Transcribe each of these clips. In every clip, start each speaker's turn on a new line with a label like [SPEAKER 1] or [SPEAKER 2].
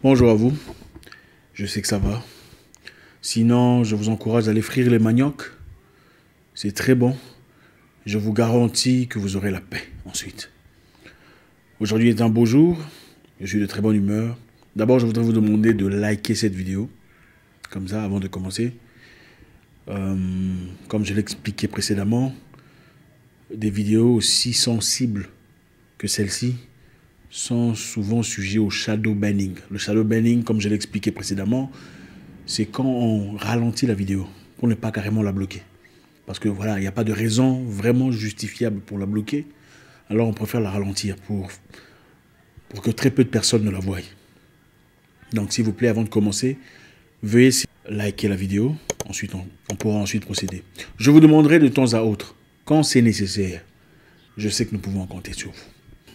[SPEAKER 1] Bonjour à vous, je sais que ça va. Sinon, je vous encourage à aller frire les maniocs. C'est très bon. Je vous garantis que vous aurez la paix ensuite. Aujourd'hui est un beau jour. Je suis de très bonne humeur. D'abord, je voudrais vous demander de liker cette vidéo. Comme ça, avant de commencer. Comme je l'expliquais précédemment, des vidéos aussi sensibles que celle-ci sont souvent sujets au shadow banning. Le shadow banning, comme je l'expliquais précédemment, c'est quand on ralentit la vidéo pour ne pas carrément la bloquer. Parce que voilà, il n'y a pas de raison vraiment justifiable pour la bloquer. Alors on préfère la ralentir pour que très peu de personnes ne la voient. Donc s'il vous plaît, avant de commencer, veuillez liker la vidéo. Ensuite, on pourra ensuite procéder. Je vous demanderai de temps à autre, quand c'est nécessaire. Je sais que nous pouvons en compter sur vous.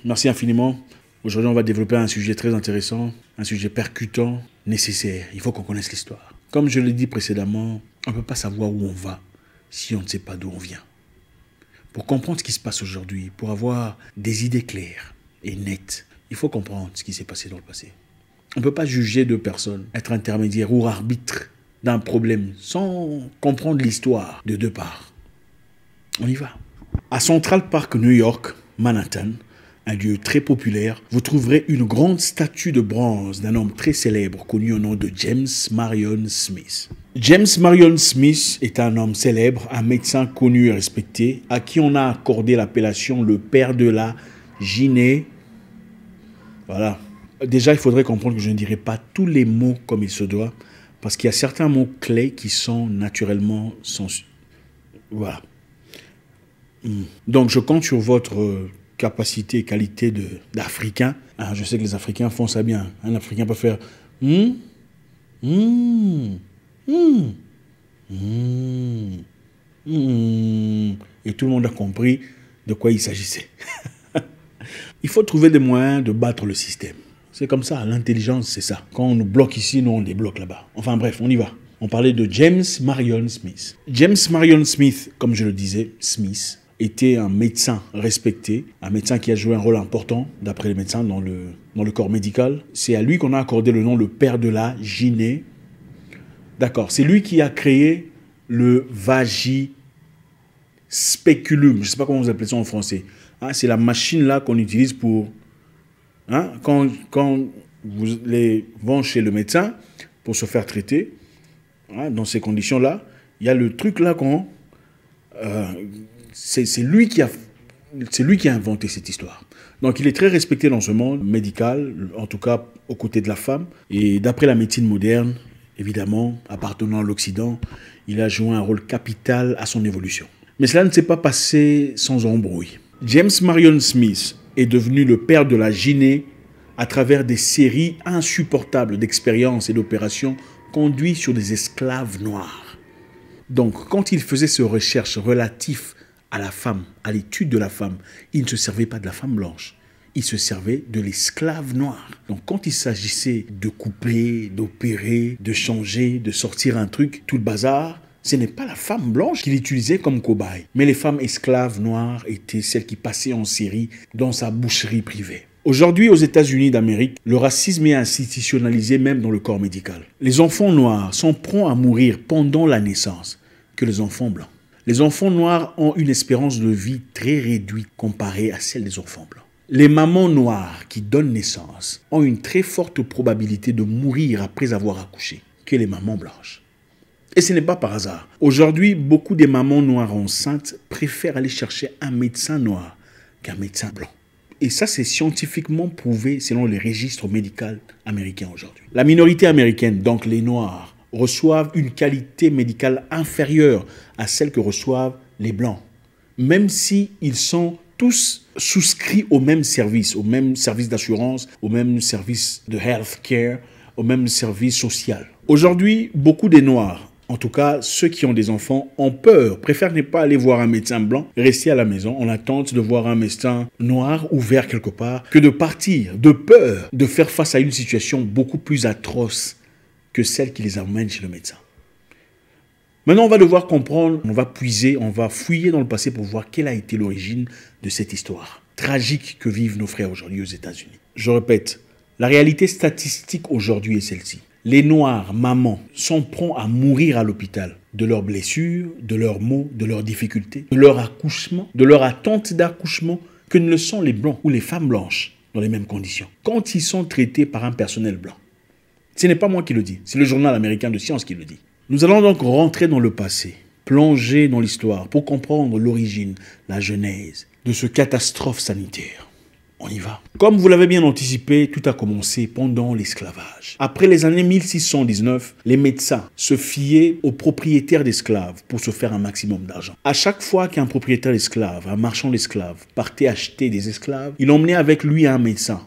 [SPEAKER 1] Merci infiniment. Aujourd'hui, on va développer un sujet très intéressant, un sujet percutant, nécessaire. Il faut qu'on connaisse l'histoire. Comme je l'ai dit précédemment, on ne peut pas savoir où on va si on ne sait pas d'où on vient. Pour comprendre ce qui se passe aujourd'hui, pour avoir des idées claires et nettes, il faut comprendre ce qui s'est passé dans le passé. On ne peut pas juger deux personnes, être intermédiaire ou arbitre d'un problème sans comprendre l'histoire de deux parts. On y va. À Central Park, New York, Manhattan, un lieu très populaire, vous trouverez une grande statue de bronze d'un homme très célèbre connu au nom de James Marion Smith. James Marion Smith est un homme célèbre, un médecin connu et respecté, à qui on a accordé l'appellation le père de la gyné. Voilà. Déjà, il faudrait comprendre que je ne dirai pas tous les mots comme il se doit, parce qu'il y a certains mots clés qui sont naturellement censurés. Voilà. Donc, je compte sur votre capacité et qualité d'Africain. Ah, je sais que les Africains font ça bien. Un Africain peut faire et tout le monde a compris de quoi il s'agissait. Il faut trouver des moyens de battre le système. C'est comme ça, l'intelligence, c'est ça. Quand on nous bloque ici, nous on débloque là-bas. Enfin bref, on y va. On parlait de James Marion Smith. James Marion Smith, comme je le disais, Smith, était un médecin respecté, un médecin qui a joué un rôle important, d'après les médecins, dans le corps médical. C'est à lui qu'on a accordé le nom le père de la gyné. D'accord, c'est lui qui a créé le vagispéculum. Je ne sais pas comment vous appelez ça en français. Hein, c'est la machine là qu'on utilise pour... Hein, quand vous les vont chez le médecin pour se faire traiter, hein, dans ces conditions-là, il y a le truc là qu'on... c'est lui qui a inventé cette histoire. Donc il est très respecté dans ce monde médical, en tout cas aux côtés de la femme. Et d'après la médecine moderne, évidemment, appartenant à l'Occident, il a joué un rôle capital à son évolution. Mais cela ne s'est pas passé sans embrouille. James Marion Smith est devenu le père de la gyné à travers des séries insupportables d'expériences et d'opérations conduites sur des esclaves noirs. Donc quand il faisait ses recherches relatives à la femme, à l'étude de la femme, il ne se servait pas de la femme blanche, il se servait de l'esclave noir. Donc quand il s'agissait de couper, d'opérer, de changer, de sortir un truc, tout le bazar, ce n'est pas la femme blanche qu'il utilisait comme cobaye, mais les femmes esclaves noires étaient celles qui passaient en série dans sa boucherie privée. Aujourd'hui, aux États-Unis d'Amérique, le racisme est institutionnalisé même dans le corps médical. Les enfants noirs sont prompts à mourir pendant la naissance que les enfants blancs. Les enfants noirs ont une espérance de vie très réduite comparée à celle des enfants blancs. Les mamans noires qui donnent naissance ont une très forte probabilité de mourir après avoir accouché que les mamans blanches. Et ce n'est pas par hasard. Aujourd'hui, beaucoup des mamans noires enceintes préfèrent aller chercher un médecin noir qu'un médecin blanc. Et ça, c'est scientifiquement prouvé selon les registres médicaux américains aujourd'hui. La minorité américaine, donc les noirs, reçoivent une qualité médicale inférieure à celle que reçoivent les blancs. Même si ils sont tous souscrits au même service d'assurance, au même service de healthcare, au même service social. Aujourd'hui, beaucoup des noirs, en tout cas, ceux qui ont des enfants ont peur, préfèrent ne pas aller voir un médecin blanc, rester à la maison en attente de voir un médecin noir ou vert quelque part, que de partir, de peur de faire face à une situation beaucoup plus atroce que celle qui les amène chez le médecin. Maintenant, on va devoir comprendre, on va puiser, on va fouiller dans le passé pour voir quelle a été l'origine de cette histoire tragique que vivent nos frères aujourd'hui aux États-Unis. Je répète, La réalité statistique aujourd'hui est celle-ci. Les Noirs, mamans, sont prompts à mourir à l'hôpital de leurs blessures, de leurs maux, de leurs difficultés, de leur accouchement, de leur attente d'accouchement, que ne le sont les Blancs ou les femmes blanches dans les mêmes conditions, quand ils sont traités par un personnel blanc. Ce n'est pas moi qui le dis, c'est le journal américain de science qui le dit. Nous allons donc rentrer dans le passé, plonger dans l'histoire pour comprendre l'origine, la genèse de ce catastrophe sanitaire. On y va. Comme vous l'avez bien anticipé, tout a commencé pendant l'esclavage. Après les années 1619, les médecins se fiaient aux propriétaires d'esclaves pour se faire un maximum d'argent. À chaque fois qu'un propriétaire d'esclaves, un marchand d'esclaves, partait acheter des esclaves, il emmenait avec lui un médecin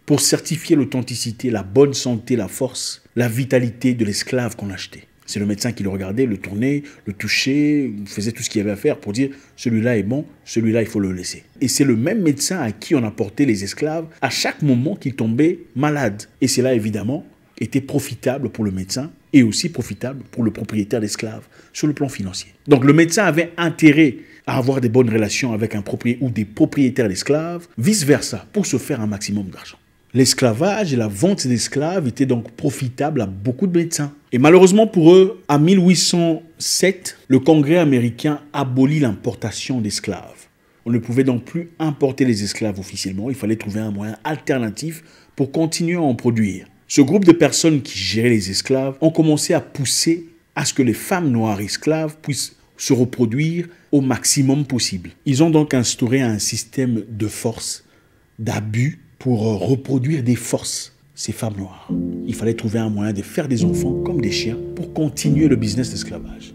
[SPEAKER 1] pour certifier l'authenticité, la bonne santé, la force, la vitalité de l'esclave qu'on achetait. C'est le médecin qui le regardait, le tournait, le touchait, faisait tout ce qu'il y avait à faire pour dire « celui-là est bon, celui-là il faut le laisser ». Et c'est le même médecin à qui on apportait les esclaves à chaque moment qu'ils tombaient malades. Et cela évidemment était profitable pour le médecin et aussi profitable pour le propriétaire d'esclaves sur le plan financier. Donc le médecin avait intérêt à avoir des bonnes relations avec un propriétaire ou des propriétaires d'esclaves, vice-versa, pour se faire un maximum d'argent. L'esclavage et la vente d'esclaves étaient donc profitables à beaucoup de médecins. Et malheureusement pour eux, en 1807, le Congrès américain abolit l'importation d'esclaves. On ne pouvait donc plus importer les esclaves officiellement, il fallait trouver un moyen alternatif pour continuer à en produire. Ce groupe de personnes qui géraient les esclaves ont commencé à pousser à ce que les femmes noires esclaves puissent se reproduire au maximum possible. Ils ont donc instauré un système de force, d'abus, pour reproduire des forces, ces femmes noires. Il fallait trouver un moyen de faire des enfants comme des chiens pour continuer le business d'esclavage.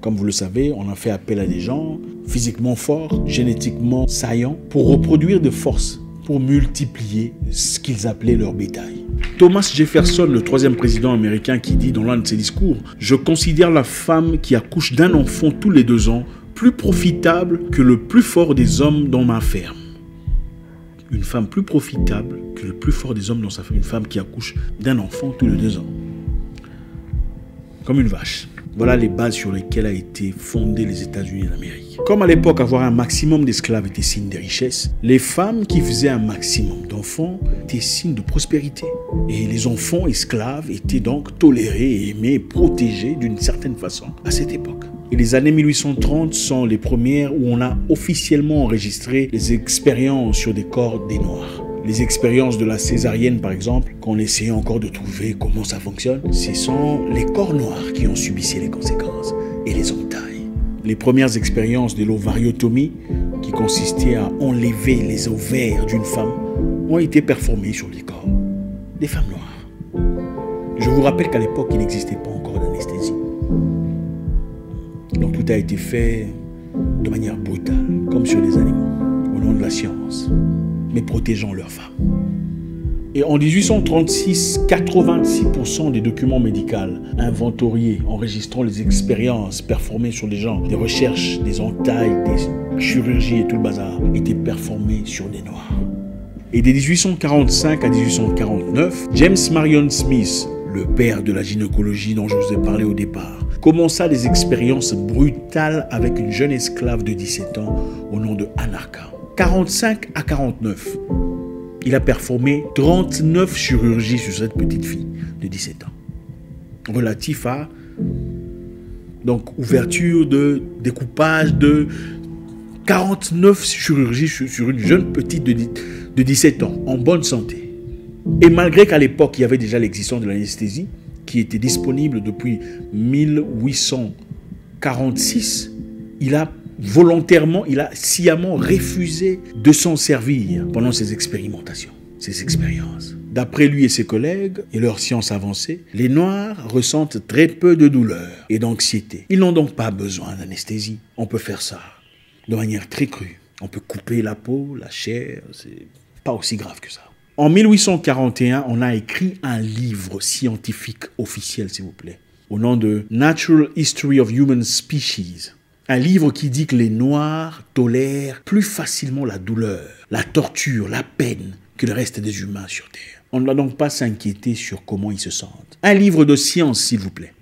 [SPEAKER 1] Comme vous le savez, on a fait appel à des gens physiquement forts, génétiquement saillants, pour reproduire des forces, pour multiplier ce qu'ils appelaient leur bétail. Thomas Jefferson, le 3e président américain, qui dit dans l'un de ses discours « Je considère la femme qui accouche d'un enfant tous les 2 ans plus profitable que le plus fort des hommes dans ma ferme. » Une femme plus profitable que le plus fort des hommes dans sa famille. Une femme qui accouche d'un enfant tous les 2 ans. Comme une vache. Voilà les bases sur lesquelles a été fondé les États-Unis d'Amérique. Comme à l'époque, avoir un maximum d'esclaves était signe de richesse, les femmes qui faisaient un maximum d'enfants étaient signe de prospérité. Et les enfants esclaves étaient donc tolérés, aimés, protégés d'une certaine façon à cette époque. Et les années 1830 sont les premières où on a officiellement enregistré les expériences sur des corps des Noirs. Les expériences de la césarienne, par exemple, qu'on essayait encore de trouver comment ça fonctionne, ce sont les corps noirs qui ont subissé les conséquences et les entailles. Les premières expériences de l'ovariotomie, qui consistait à enlever les ovaires d'une femme, ont été performées sur les corps des femmes noires. Je vous rappelle qu'à l'époque, il n'existait pas encore d'anesthésie. Donc tout a été fait de manière brutale, comme sur les animaux, au nom de la science, mais protégeant leurs femmes. Et en 1836, 86% des documents médicaux inventoriés enregistrant les expériences performées sur les gens, des recherches, des entailles, des chirurgies et tout le bazar, étaient performés sur des Noirs. Et de 1845 à 1849, James Marion Smith, le père de la gynécologie dont je vous ai parlé au départ, commença des expériences brutales avec une jeune esclave de 17 ans au nom de Anarcha. 45 à 49, il a performé 39 chirurgies sur cette petite fille de 17 ans, relatif à donc ouverture de découpage de 49 chirurgies sur une jeune petite de 17 ans, en bonne santé. Et malgré qu'à l'époque, il y avait déjà l'existence de l'anesthésie, qui était disponible depuis 1846, il a sciemment refusé de s'en servir pendant ses expérimentations, ses expériences. D'après lui et ses collègues et leur science avancée, les Noirs ressentent très peu de douleur et d'anxiété. Ils n'ont donc pas besoin d'anesthésie. On peut faire ça de manière très crue. On peut couper la peau, la chair, c'est pas aussi grave que ça. En 1841, on a écrit un livre scientifique officiel, s'il vous plaît, au nom de Natural History of Human Species. Un livre qui dit que les Noirs tolèrent plus facilement la douleur, la torture, la peine que le reste des humains sur Terre. On ne doit donc pas s'inquiéter sur comment ils se sentent. Un livre de science, s'il vous plaît.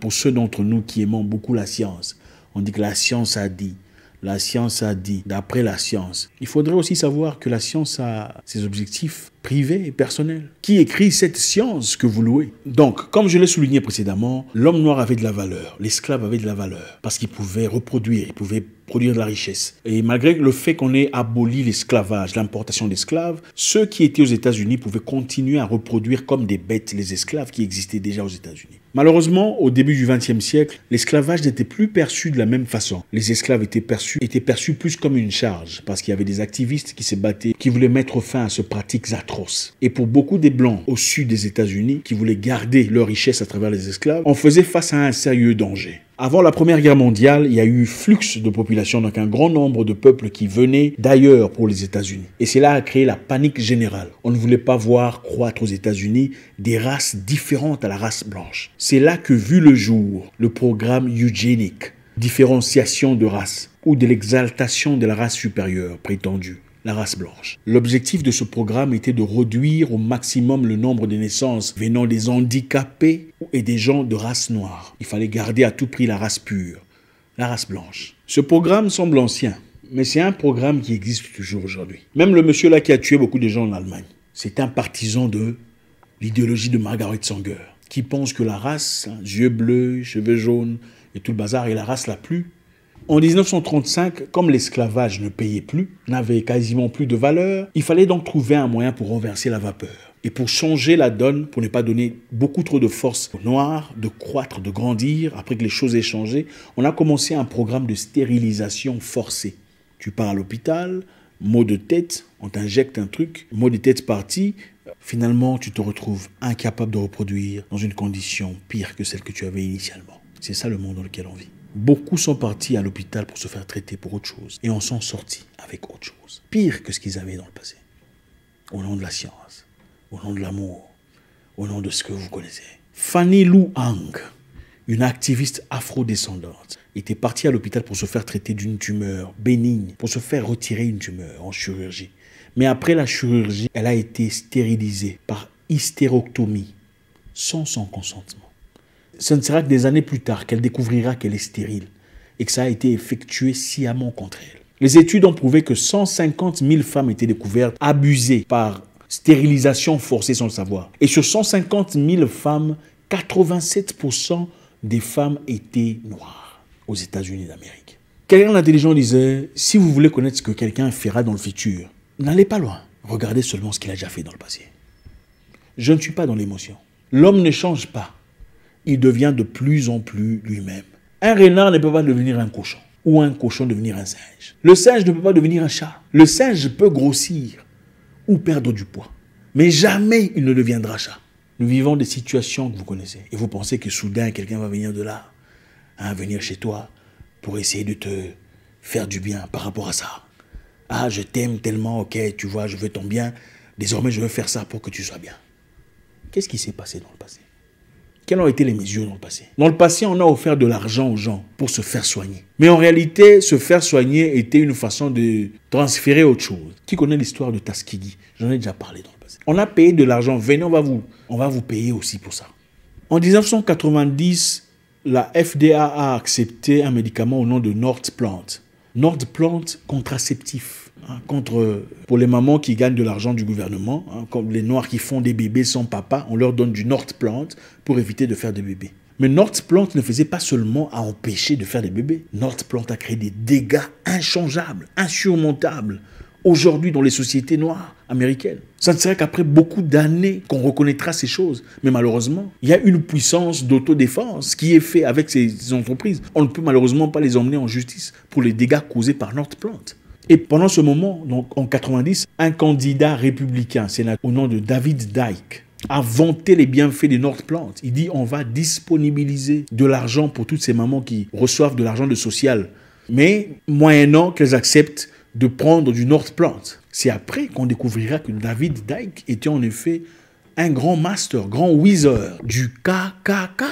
[SPEAKER 1] Pour ceux d'entre nous qui aimons beaucoup la science, on dit que la science a dit. La science a dit, d'après la science. Il faudrait aussi savoir que la science a ses objectifs privée et personnelle. Qui écrit cette science que vous louez? Donc, comme je l'ai souligné précédemment, l'homme noir avait de la valeur, l'esclave avait de la valeur, parce qu'il pouvait reproduire, il pouvait produire de la richesse. Et malgré le fait qu'on ait aboli l'esclavage, l'importation d'esclaves, ceux qui étaient aux États-Unis pouvaient continuer à reproduire comme des bêtes les esclaves qui existaient déjà aux États-Unis. Malheureusement, au début du XXe siècle, l'esclavage n'était plus perçu de la même façon. Les esclaves étaient perçus plus comme une charge, parce qu'il y avait des activistes qui se battaient, qui voulaient mettre fin à ces pratiques atroces. Et pour beaucoup des Blancs au sud des États-Unis, qui voulaient garder leur richesse à travers les esclaves, on faisait face à un sérieux danger. Avant la Première Guerre mondiale, il y a eu flux de population, donc un grand nombre de peuples qui venaient d'ailleurs pour les États-Unis. Et cela a créé la panique générale. On ne voulait pas voir croître aux États-Unis des races différentes à la race blanche. C'est là que vit le jour le programme eugénique, différenciation de race, ou de l'exaltation de la race supérieure prétendue, la race blanche. L'objectif de ce programme était de réduire au maximum le nombre de naissances venant des handicapés et des gens de race noire. Il fallait garder à tout prix la race pure, la race blanche. Ce programme semble ancien, mais c'est un programme qui existe toujours aujourd'hui. Même le monsieur là qui a tué beaucoup de gens en Allemagne, c'est un partisan de l'idéologie de Margaret Sanger, qui pense que la race, yeux bleus, cheveux jaunes et tout le bazar, est la race la plus. En 1935, comme l'esclavage ne payait plus, n'avait quasiment plus de valeur, il fallait donc trouver un moyen pour renverser la vapeur. Et pour changer la donne, pour ne pas donner beaucoup trop de force aux Noirs, de croître, de grandir, après que les choses aient changé, on a commencé un programme de stérilisation forcée. Tu pars à l'hôpital, maux de tête, on t'injecte un truc, maux de tête parti, finalement tu te retrouves incapable de reproduire dans une condition pire que celle que tu avais initialement. C'est ça le monde dans lequel on vit. Beaucoup sont partis à l'hôpital pour se faire traiter pour autre chose. Et en sont sortis avec autre chose. Pire que ce qu'ils avaient dans le passé. Au nom de la science, au nom de l'amour, au nom de ce que vous connaissez. Fanny Lou Hang, une activiste afro-descendante, était partie à l'hôpital pour se faire traiter d'une tumeur bénigne, pour se faire retirer une tumeur en chirurgie. Mais après la chirurgie, elle a été stérilisée par hystérectomie, sans son consentement. Ce ne sera que des années plus tard qu'elle découvrira qu'elle est stérile et que ça a été effectué sciemment contre elle. Les études ont prouvé que 150 000 femmes étaient découvertes abusées par stérilisation forcée sans le savoir. Et sur 150 000 femmes, 87% des femmes étaient noires aux États-Unis d'Amérique. Quelqu'un d'intelligent disait, si vous voulez connaître ce que quelqu'un fera dans le futur, n'allez pas loin. Regardez seulement ce qu'il a déjà fait dans le passé. Je ne suis pas dans l'émotion. L'homme ne change pas. Il devient de plus en plus lui-même. Un renard ne peut pas devenir un cochon, ou un cochon devenir un singe. Le singe ne peut pas devenir un chat. Le singe peut grossir ou perdre du poids, mais jamais il ne deviendra chat. Nous vivons des situations que vous connaissez, et vous pensez que soudain quelqu'un va venir de là, venir chez toi, pour essayer de te faire du bien par rapport à ça. Ah, je t'aime tellement, ok, tu vois, je veux ton bien, désormais je veux faire ça pour que tu sois bien. Qu'est-ce qui s'est passé dans le passé? Quelles ont été les mesures dans le passé? Dans le passé, on a offert de l'argent aux gens pour se faire soigner. Mais en réalité, se faire soigner était une façon de transférer autre chose. Qui connaît l'histoire de Tuskegee? J'en ai déjà parlé dans le passé. On a payé de l'argent. Venez, on va vous payer aussi pour ça. En 1990, la FDA a accepté un médicament au nom de Northplant. Northplant contraceptif. Pour les mamans qui gagnent de l'argent du gouvernement, comme les Noirs qui font des bébés sans papa, on leur donne du Northplant pour éviter de faire des bébés. Mais Northplant ne faisait pas seulement à empêcher de faire des bébés. Northplant a créé des dégâts inchangeables, insurmontables, aujourd'hui dans les sociétés noires américaines. Ça ne serait qu'après beaucoup d'années qu'on reconnaîtra ces choses. Mais malheureusement, il y a une puissance d'autodéfense qui est faite avec ces entreprises. On ne peut malheureusement pas les emmener en justice pour les dégâts causés par Northplant. Et pendant ce moment, donc en 90, un candidat républicain, sénateur, au nom de David Dyke, a vanté les bienfaits des Northplant. Il dit on va disponibiliser de l'argent pour toutes ces mamans qui reçoivent de l'argent de social, mais moyennant qu'elles acceptent de prendre du Northplant. C'est après qu'on découvrira que David Dyke était en effet un grand master, grand wizard du KKK.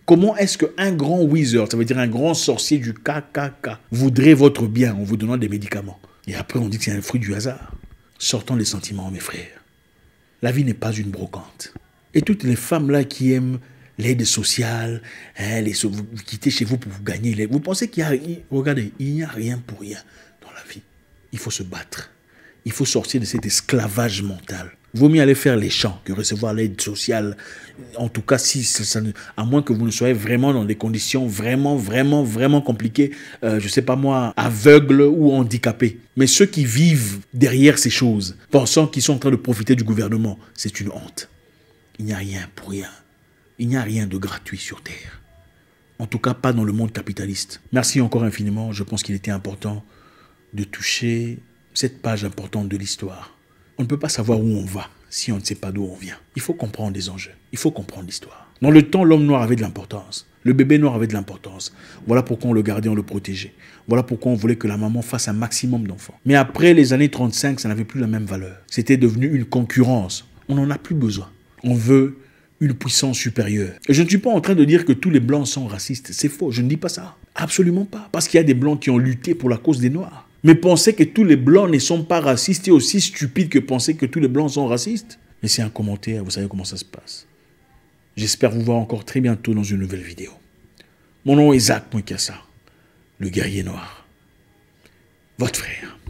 [SPEAKER 1] Comment est-ce qu'un grand wizard, ça veut dire un grand sorcier du KKK, voudrait votre bien en vous donnant des médicaments? Et après, on dit que c'est un fruit du hasard. Sortons les sentiments, mes frères. La vie n'est pas une brocante. Et toutes les femmes-là qui aiment l'aide sociale, vous quittez chez vous pour vous gagner vous pensez qu'il y a... Regardez, il n'y a rien pour rien dans la vie. Il faut se battre. Il faut sortir de cet esclavage mental. Vaut mieux aller faire les champs que recevoir l'aide sociale. En tout cas, à moins que vous ne soyez vraiment dans des conditions vraiment compliquées, je ne sais pas moi, aveugles ou handicapés. Mais ceux qui vivent derrière ces choses, pensant qu'ils sont en train de profiter du gouvernement, c'est une honte. Il n'y a rien pour rien. Il n'y a rien de gratuit sur Terre. En tout cas, pas dans le monde capitaliste. Merci encore infiniment. Je pense qu'il était important de toucher cette page importante de l'histoire. On ne peut pas savoir où on va si on ne sait pas d'où on vient. Il faut comprendre les enjeux. Il faut comprendre l'histoire. Dans le temps, l'homme noir avait de l'importance. Le bébé noir avait de l'importance. Voilà pourquoi on le gardait, on le protégeait. Voilà pourquoi on voulait que la maman fasse un maximum d'enfants. Mais après les années 35, ça n'avait plus la même valeur. C'était devenu une concurrence. On n'en a plus besoin. On veut une puissance supérieure. Et je ne suis pas en train de dire que tous les blancs sont racistes. C'est faux. Je ne dis pas ça. Absolument pas. Parce qu'il y a des blancs qui ont lutté pour la cause des noirs. Mais penser que tous les blancs ne sont pas racistes est aussi stupide que penser que tous les blancs sont racistes. Laissez un commentaire, vous savez comment ça se passe. J'espère vous voir encore très bientôt dans une nouvelle vidéo. Mon nom est Zach Mouikassa, le guerrier noir. Votre frère.